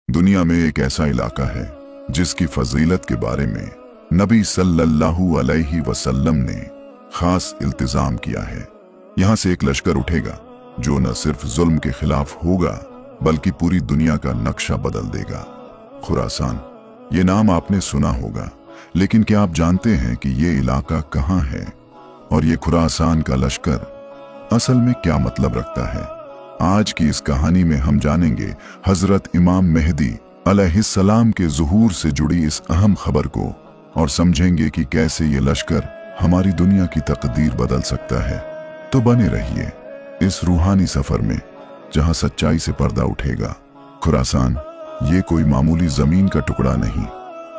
दुनिया में एक ऐसा इलाका है जिसकी फजीलत के बारे में नबी सल्लल्लाहु अलैहि वसल्लम ने खास इल्तिजाम किया है। यहाँ से एक लश्कर उठेगा जो न सिर्फ जुल्म के खिलाफ होगा बल्कि पूरी दुनिया का नक्शा बदल देगा। खुरासान, ये नाम आपने सुना होगा, लेकिन क्या आप जानते हैं कि ये इलाका कहाँ है और ये खुरासान का लश्कर असल में क्या मतलब रखता है? आज की इस कहानी में हम जानेंगे हजरत इमाम मेहदी अलैहिस्सलाम के ज़ुहूर से जुड़ी इस अहम खबर को और समझेंगे कि कैसे ये लश्कर हमारी दुनिया की तकदीर बदल सकता है। तो बने रहिए इस रूहानी सफर में जहां सच्चाई से पर्दा उठेगा। खुरासान ये कोई मामूली जमीन का टुकड़ा नहीं,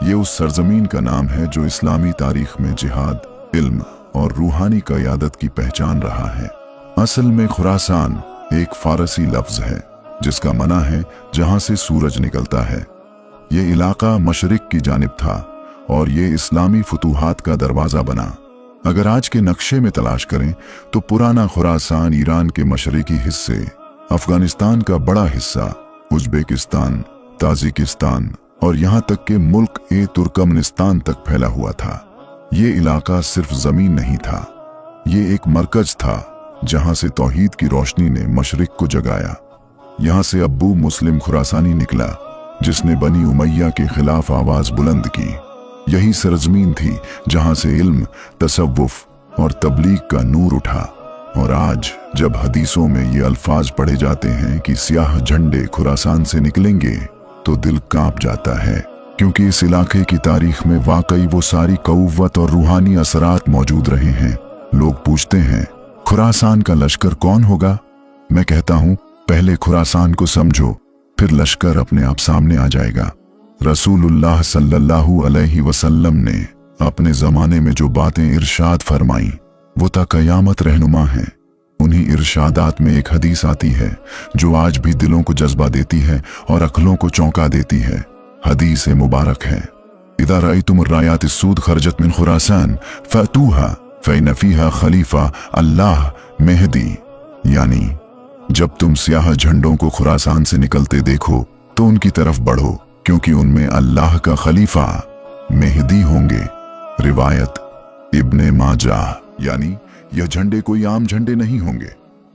ये उस सरजमीन का नाम है जो इस्लामी तारीख में जिहाद, इल्म और रूहानी क़यादत की पहचान रहा है। असल में खुरासान एक फारसी लफ्ज है जिसका मना है जहां से सूरज निकलता है। ये इलाका मशरिक की जानिब था और ये इस्लामी फतूहात का दरवाजा बना। अगर आज के नक्शे में तलाश करें तो पुराना खुरासान ईरान के मशरिकी हिस्से, अफगानिस्तान का बड़ा हिस्सा, उज्बेकिस्तान, ताजिकिस्तान और यहाँ तक के मुल्क ए तुर्कमनिस्तान तक फैला हुआ था। ये इलाका सिर्फ जमीन नहीं था, ये एक मरकज था जहां से तौहीद की रोशनी ने मशरिक को जगाया। यहां से अब्बू मुस्लिम खुरासानी निकला जिसने बनी उमैया के खिलाफ आवाज बुलंद की। यही सरजमीन थी जहां से इल्म, तसव्वुफ और तबलीग का नूर उठा। और आज जब हदीसों में ये अल्फाज पढ़े जाते हैं कि सियाह झंडे खुरासान से निकलेंगे तो दिल कांप जाता है, क्योंकि इस इलाके की तारीख में वाकई वो सारी क़ुव्वत और रूहानी असरात मौजूद रहे हैं। लोग पूछते हैं खुरासान का लश्कर कौन होगा? मैं कहता हूं पहले खुरासान को समझो, फिर लश्कर अपने आप सामने आ जाएगा। रसूलुल्लाह सल्लल्लाहु अलैहि वसल्लम ने अपने जमाने में जो बातें इरशाद फरमाई वो ता कयामत रहनुमा हैं। उन्हीं इरशादात में एक हदीस आती है जो आज भी दिलों को जज्बा देती है और अक्लों को चौंका देती है। हदीस मुबारक है, इदा रअयतुम अर्रायात अस्सूद खरजत मिन खुरासान फअतूहा फ़इन्न फ़ीहा खलीफा अल्लाह मेहदी, यानी जब तुम स्याह झंडों को खुरासान से निकलते देखो तो उनकी तरफ बढ़ो, क्योंकि उनमें अल्लाह का खलीफा मेहदी होंगे। रिवायत इब्ने माजाह, यानी यह झंडे कोई आम झंडे नहीं होंगे,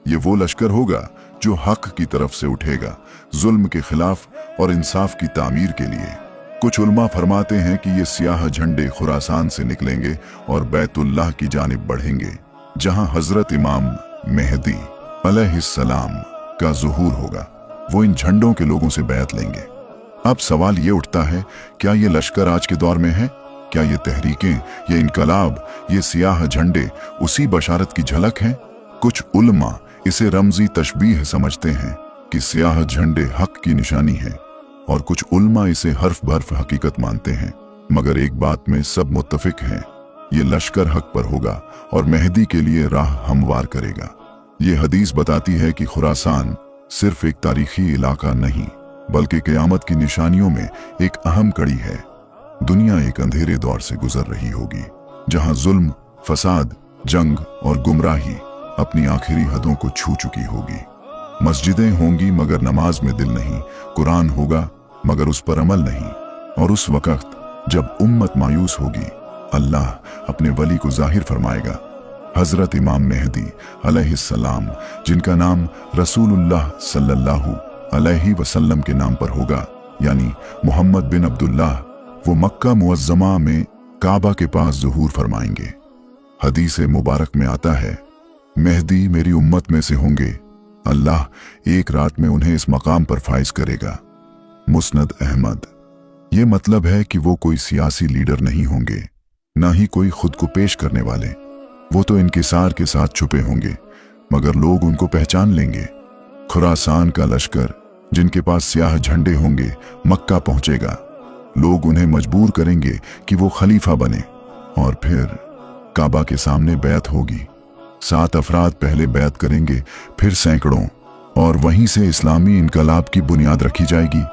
ये वो लश्कर होगा जो हक की तरफ से उठेगा, जुल्म के खिलाफ और इंसाफ की तामीर के लिए। कुछ उलमा फरमाते हैं कि ये स्याह झंडे खुरासान से निकलेंगे और बैतुल्लाह की जानिब बढ़ेंगे, जहां हजरत इमाम मेहदी अलैहिस्सलाम का ज़ुहूर होगा। वो इन झंडों के लोगों से बैत लेंगे। अब सवाल ये उठता है, क्या ये लश्कर आज के दौर में है? क्या ये तहरीकें, ये इनकलाब, ये सियाह झंडे उसी बशारत की झलक हैं? कुछ उलमा इसे रमजी तशबीह समझते हैं कि सियाह झंडे हक की निशानी है, और कुछ उलमा इसे हर्फ बर्फ हकीकत मानते हैं। मगर एक बात में सब मुत्तफिक हैं, ये लश्कर हक पर होगा और मेहदी के लिए राह हमवार करेगा। ये हदीस बताती है कि खुरासान सिर्फ एक तारीखी इलाका नहीं बल्कि क़यामत की निशानियों में एक अहम कड़ी है। दुनिया एक अंधेरे दौर से गुजर रही होगी जहां जुल्म, फसाद, जंग और गुमराही अपनी आखिरी हदों को छू चुकी होगी। मस्जिदें होंगी मगर नमाज में दिल नहीं, कुरान होगा मगर उस पर अमल नहीं। और उस वक्त जब उम्मत मायूस होगी, अल्लाह अपने वली को जाहिर फरमाएगा। हजरत इमाम मेहदी अलैहिस्सलाम, जिनका नाम रसूलुल्लाह सल्लल्लाहु अलैहि वसल्लम के नाम पर होगा, यानी मोहम्मद बिन अब्दुल्लाह, वो मक्का मुअज्जमा में काबा के पास ज़ुहूर फरमाएंगे। हदीस मुबारक में आता है, मेहदी मेरी उम्मत में से होंगे, अल्लाह एक रात में उन्हें इस मकाम पर फाइज करेगा। मुस्नद अहमद। ये मतलब है कि वो कोई सियासी लीडर नहीं होंगे, ना ही कोई खुद को पेश करने वाले। वो तो इनकिसार के साथ छुपे होंगे मगर लोग उनको पहचान लेंगे। खुरासान का लश्कर जिनके पास स्याह झंडे होंगे मक्का पहुंचेगा। लोग उन्हें मजबूर करेंगे कि वो खलीफा बने और फिर काबा के सामने बैत होगी। 7 अफराद पहले बैत करेंगे, फिर सैकड़ों, और वहीं से इस्लामी इनकलाब की बुनियाद रखी जाएगी।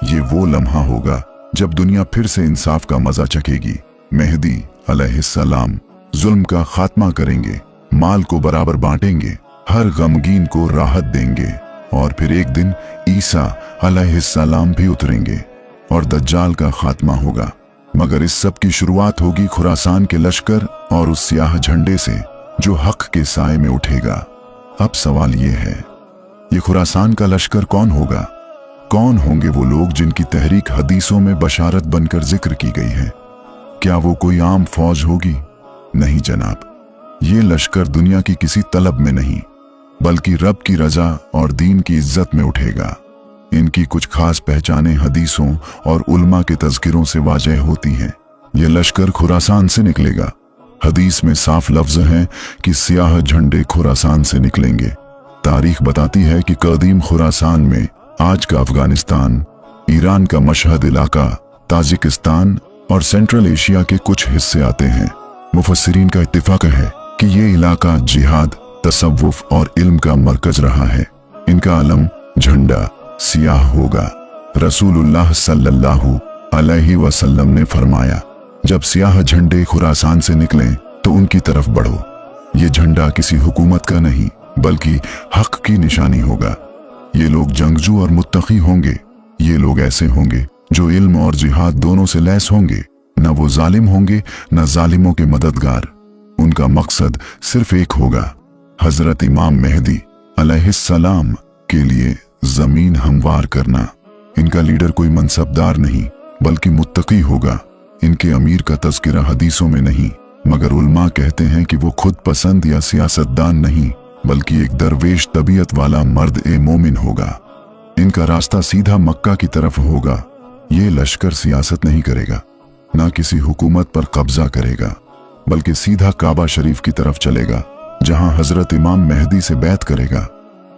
ये वो लम्हा होगा जब दुनिया फिर से इंसाफ का मजा चखेगी। मेहदी अलैहिस्सलाम जुल्म का खात्मा करेंगे, माल को बराबर बांटेंगे, हर गमगीन को राहत देंगे और फिर एक दिन ईसा अलैहिस्सलाम भी उतरेंगे और दज्जाल का खात्मा होगा। मगर इस सब की शुरुआत होगी खुरासान के लश्कर और उस स्याह झंडे से जो हक के साए में उठेगा। अब सवाल ये है, ये खुरासान का लश्कर कौन होगा? कौन होंगे वो लोग जिनकी तहरीक हदीसों में बशारत बनकर जिक्र की गई है? क्या वो कोई आम फौज होगी? नहीं जनाब, ये लश्कर दुनिया की किसी तलब में नहीं बल्कि रब की रजा और दीन की इज्जत में उठेगा। इनकी कुछ खास पहचानें हदीसों और उल्मा के तज़किरों से वाज़ेह होती हैं। यह लश्कर खुरासान से निकलेगा। हदीस में साफ लफ्ज़ हैं कि स्याह झंडे खुरासान से निकलेंगे। तारीख बताती है कि कदीम खुरासान में आज का अफगानिस्तान, ईरान का मशहद इलाका, ताजिकिस्तान और सेंट्रल एशिया के कुछ हिस्से आते हैं। मुफस्सिरीन का इत्तिफाक है कि ये इलाका जिहाद, तसव्वुफ और इल्म का मरकज रहा है। इनका अलम झंडा सियाह होगा। रसूलुल्लाह सल्लल्लाहु अलैहि वसल्लम ने फरमाया, जब सियाह झंडे खुरासान से निकलें तो उनकी तरफ बढ़ो। ये झंडा किसी हुकूमत का नहीं बल्कि हक की निशानी होगा। ये लोग जंगजू और मुत्तकी होंगे। ये लोग ऐसे होंगे जो इल्म और जिहाद दोनों से लैस होंगे। न वो जालिम होंगे न जालिमों के मददगार। उनका मकसद सिर्फ एक होगा, हजरत इमाम मेहदी अलैहिस्सलाम के लिए जमीन हमवार करना। इनका लीडर कोई मनसबदार नहीं बल्कि मुत्तकी होगा। इनके अमीर का तज़किरा हदीसों में नहीं, मगर उल्मा कहते हैं कि वो खुद पसंद या सियासतदान नहीं बल्कि एक दरवेश तबीयत वाला मर्द ए मोमिन होगा। इनका रास्ता सीधा मक्का की तरफ होगा। ये लश्कर सियासत नहीं करेगा, ना किसी हुकूमत पर कब्जा करेगा, बल्कि सीधा काबा शरीफ की तरफ चलेगा जहां हजरत इमाम मेहदी से बैत करेगा।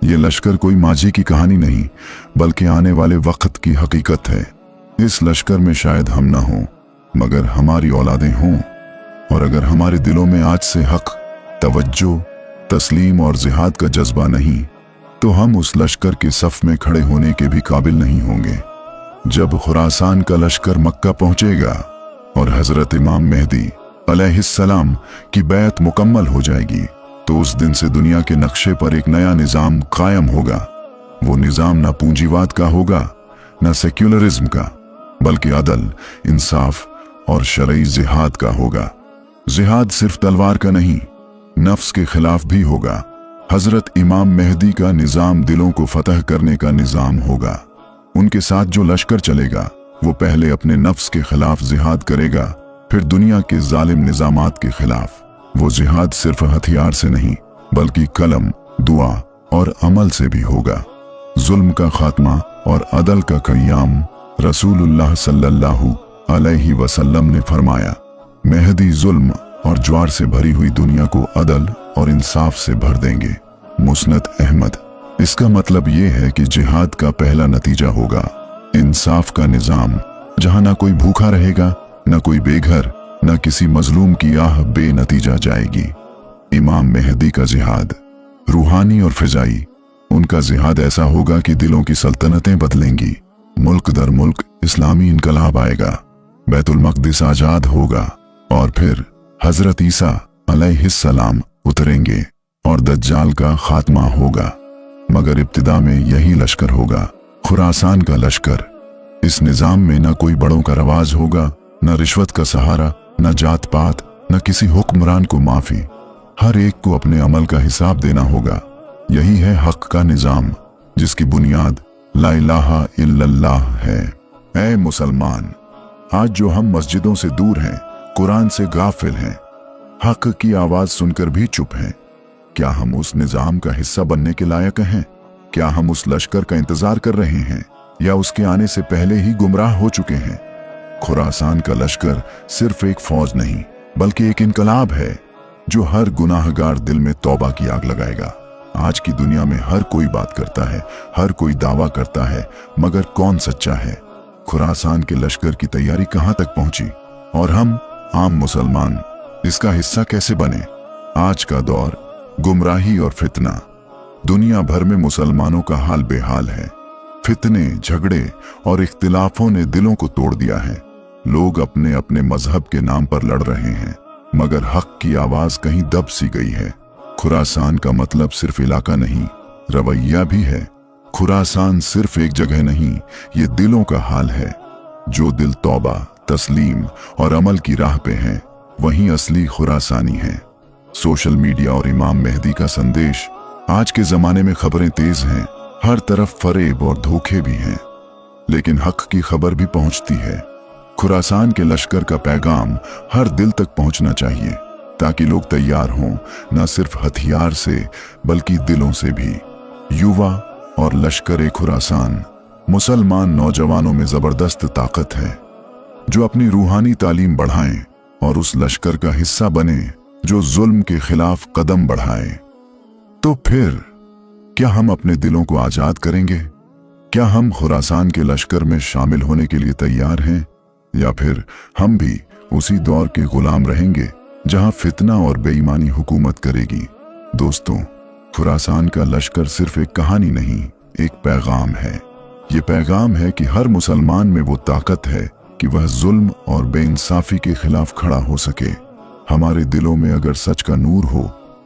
ये लश्कर कोई माजी की कहानी नहीं बल्कि आने वाले वक्त की हकीकत है। इस लश्कर में शायद हम ना हों मगर हमारी औलादें हों, और अगर हमारे दिलों में आज से हक, तवज्जो, तस्लीम और जिहाद का जज्बा नहीं तो हम उस लश्कर के सफ में खड़े होने के भी काबिल नहीं होंगे। जब खुरासान का लश्कर मक्का पहुंचेगा और हजरत इमाम मेहदी अलैहिस्सलाम की बैत मुकम्मल हो जाएगी तो उस दिन से दुनिया के नक्शे पर एक नया निज़ाम कायम होगा। वो निज़ाम ना पूंजीवाद का होगा ना सेक्युलरिज्म का, बल्कि अदल, इंसाफ और शरई जिहाद का होगा। जिहाद सिर्फ तलवार का नहीं, नफ्स के खिलाफ भी होगा। हजरत इमाम मेहदी का निज़ाम दिलों को फतह करने का निज़ाम होगा। उनके साथ जो लश्कर चलेगा वो पहले अपने नफ्स के खिलाफ जिहाद करेगा, फिर दुनिया के जालिम निज़ामात के खिलाफ। वो जिहाद सिर्फ हथियार से नहीं बल्कि कलम, दुआ और अमल से भी होगा। जुल्म का खात्मा और अदल का क़याम। रसूलुल्लाह सल्लल्लाहु अलैहि वसल्लम ने फरमाया, मेहदी जुल्म और ज्वार से भरी हुई दुनिया को अदल और इंसाफ से भर देंगे। मुस्नद अहमद। इसका मतलब ये है कि जिहाद का पहला नतीजा होगा इंसाफ का निज़ाम, जहां ना कोई भूखा रहेगा, न कोई बेघर, न किसी मजलूम की आह बेनतीजा जाएगी। इमाम मेहदी का जिहाद रूहानी और फिजाई। उनका जिहाद ऐसा होगा कि दिलों की सल्तनतें बदलेंगी, मुल्क दर मुल्क इस्लामी इनकलाब आएगा, बैतुल मक़दिस आजाद होगा और फिर हजरत ईसा अलैहिस्सलाम उतरेंगे और दज्जाल का खात्मा होगा। मगर इब्तिदा में यही लश्कर होगा, खुरासान का लश्कर। इस निज़ाम में न कोई बड़ों का रवाज होगा, न रिश्वत का सहारा, न जात पात, न किसी हुक्मरान को माफी। हर एक को अपने अमल का हिसाब देना होगा। यही है हक का निज़ाम जिसकी बुनियाद ला इलाहा इल्लल्लाह है। ऐ मुसलमान, आज जो हम मस्जिदों से दूर हैं, कुरान से गाफिल हैं, हक की आवाज सुनकर भी चुप हैं, क्या हम उस निज़ाम का हिस्सा बनने के लायक हैं? क्या हम उस लश्कर का इंतजार कर रहे हैं या उसके आने से पहले ही गुमराह हो चुके हैं? खुरासान का लश्कर सिर्फ एक फौज नहीं बल्कि एक इनकलाब है जो हर गुनाहगार दिल में तौबा की आग लगाएगा। आज की दुनिया में हर कोई बात करता है, हर कोई दावा करता है, मगर कौन सच्चा है? खुरासान के लश्कर की तैयारी कहां तक पहुंची और हम आम मुसलमान इसका हिस्सा कैसे बने? आज का दौर गुमराही और फितना। दुनिया भर में मुसलमानों का हाल बेहाल है। फितने, झगड़े और इख्तिलाफों ने दिलों को तोड़ दिया है। लोग अपने अपने मजहब के नाम पर लड़ रहे हैं, मगर हक की आवाज कहीं दब सी गई है। खुरासान का मतलब सिर्फ इलाका नहीं, रवैया भी है। खुरासान सिर्फ एक जगह नहीं, ये दिलों का हाल है। जो दिल तौबा, तस्लीम और अमल की राह पे हैं, वहीं असली खुरासानी है। सोशल मीडिया और इमाम मेहदी का संदेश। आज के जमाने में खबरें तेज हैं, हर तरफ फरेब और धोखे भी हैं, लेकिन हक की खबर भी पहुंचती है। खुरासान के लश्कर का पैगाम हर दिल तक पहुंचना चाहिए, ताकि लोग तैयार हों, न सिर्फ हथियार से बल्कि दिलों से भी। युवा और लश्कर खुरासान मुसलमान नौजवानों में जबरदस्त ताकत है, जो अपनी रूहानी तालीम बढ़ाएं और उस लश्कर का हिस्सा बने जो जुल्म के खिलाफ कदम बढ़ाए। तो फिर क्या हम अपने दिलों को आजाद करेंगे? क्या हम खुरासान के लश्कर में शामिल होने के लिए तैयार हैं, या फिर हम भी उसी दौर के गुलाम रहेंगे जहां फितना और बेईमानी हुकूमत करेगी? दोस्तों, खुरासान का लश्कर सिर्फ एक कहानी नहीं, एक पैगाम है। ये पैगाम है कि हर मुसलमान में वो ताकत है कि वह जुल्म और बेइंसाफी के खिलाफ खड़ा हो सके। हमारे दिलों में अगर सच का नूर हो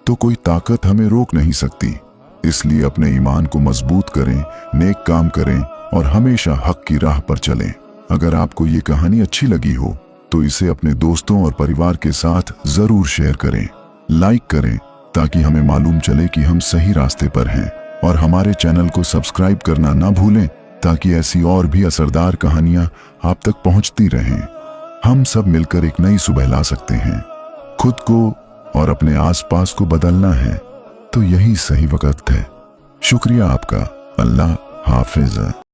तो कोई ताकत हमें रोक नहीं सकती। इसलिए अपने ईमान को मजबूत करें, नेक काम करें और हमेशा हक की राह पर चलें। अगर आपको ये कहानी अच्छी लगी हो तो इसे अपने दोस्तों और परिवार के साथ जरूर शेयर करें, लाइक करें, ताकि हमें मालूम चले कि हम सही रास्ते पर हैं। और हमारे चैनल को सब्सक्राइब करना ना भूलें, ताकि ऐसी और भी असरदार कहानियां आप तक पहुंचती रहें। हम सब मिलकर एक नई सुबह ला सकते हैं। खुद को और अपने आसपास को बदलना है तो यही सही वक्त है। शुक्रिया आपका। अल्लाह हाफिज।